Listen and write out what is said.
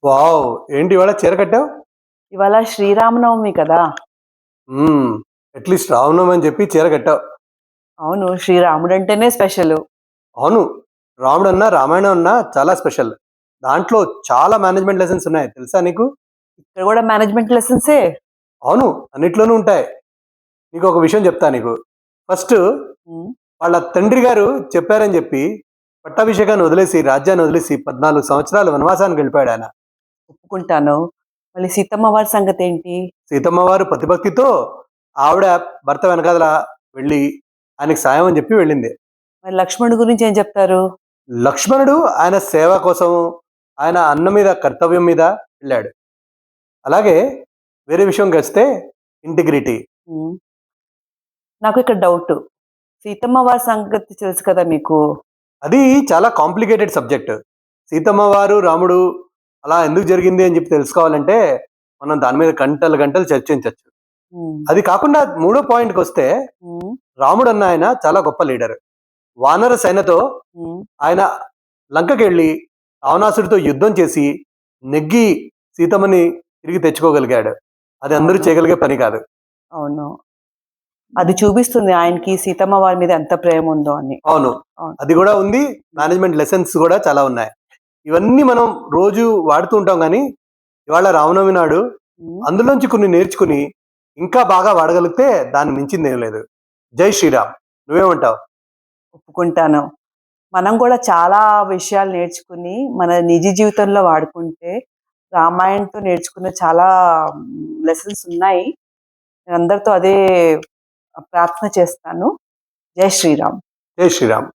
Wow! ఏంటి ఇవాళ చీర కట్టావు? ఇవాళ శ్రీరామనవమి కదా! హ్మ్. అట్‌లీస్ట్ రామనవమి అని చెప్పి చీర కట్టావు. అవును. శ్రీరాముడంటేనే స్పెషలు. అవును. రాముడన్నా, రామాయణం అన్నా చాలా స్పెషల్. దాంట్లో చాలా మేనేజ్‌మెంట్ లెసన్స్ ఉన్నాయి. తెలుసా నీకు? ఇక్కడ గూడా మేనేజ్‌మెంట్ లెసన్సే. అవును. అన్నిట్లోనూ ఉంటాయి. నీకొక విషయం చెప్తా నీకు. ఫస్టు హ్మ్. వాళ్ళ తండ్రి గారు చెప్పారని చెప్పి పట్టాభిషేకాన్ని వదిలేసి, రాజ్యాన్ని వదిలేసి 14 సంవత్సరాలు వనవాసానికెళ్ళిపోయాడాయన. ఒప్పుకుంటాను. మళ్ళీ సీతమ్మ వారి సంగతేంటి? సీతమ్మ వారు పతిభక్తితో ఆవిడ భర్త వెనకాతల వెళ్ళి ఆయనకి సాయం అని చెప్పి వెళ్ళింది. మరి లక్ష్మణుడి గురించి ఏం చెప్తారు? లక్ష్మణుడు ఆయన సేవ కోసం, ఆయన అన్న మీద కర్తవ్యం మీద వెళ్ళాడు. అలాగే వేరే విషయంకొస్తే ఇంటిగ్రిటీ. హ్మ్. నాకు ఇక్కడ డౌటు. సీతమ్మ వారి సంగతి తెలుసు కదా మీకు. అది చాలా కాంప్లికేటెడ్ సబ్జెక్ట్. సీతమ్మ వారు, రాముడు అలా ఎందుకు జరిగింది అని చెప్పి తెలుసుకోవాలంటే, మనం దాని మీద గంటలు, గంటలు చర్చించొచ్చు. హ్మ్. అది కాకుండా మూడో పాయింట్‌కొస్తే, హ్మ్. రాముడన్న ఆయన చాలా గొప్ప లీడర్. వానర సేనతో హ్మ్. ఆయన లంకకెళ్ళి రావణాసుడితో యుద్ధం చేసి, నెగ్గి సీతమ్మని తిరిగి తెచ్చుకోగలిగాడు. అది అందరూ అవును. చేయగలిగే పని కాదు. అవును. అది చూపిస్తుంది ఆయనకి సీతమ్మ వారి మీద ఎంత ప్రేముందో అని. అవును. అవును. అది గూడా ఉంది. మేనేజ్‌మెంట్ లెసన్స్ గూడా చాలా ఉన్నాయి. ఇవన్నీ మనం రోజు వాడుతూ ఉంటాం గానీ, ఇవాళ రామనవమి నాడు హ్మ్. అందులోంచి కొన్ని నేర్చుకుని, ఇంకా బాగా వాడగలిగితే దాన్ని మించిందేం లేదు. జై శ్రీరామ్. నువ్వేమంటావు? ఒప్పుకుంటాను. మనం గూడా చాలా విషయాలు నేర్చుకుని, మన నిజ జీవితంలో వాడుకుంటే, రామాయణంతో నేర్చుకున్న చాలా లెసన్స్ ఉన్నాయి. నేనందరితో అదే ప్రార్థన చేస్తాను. జై శ్రీరామ్. జై శ్రీరామ్.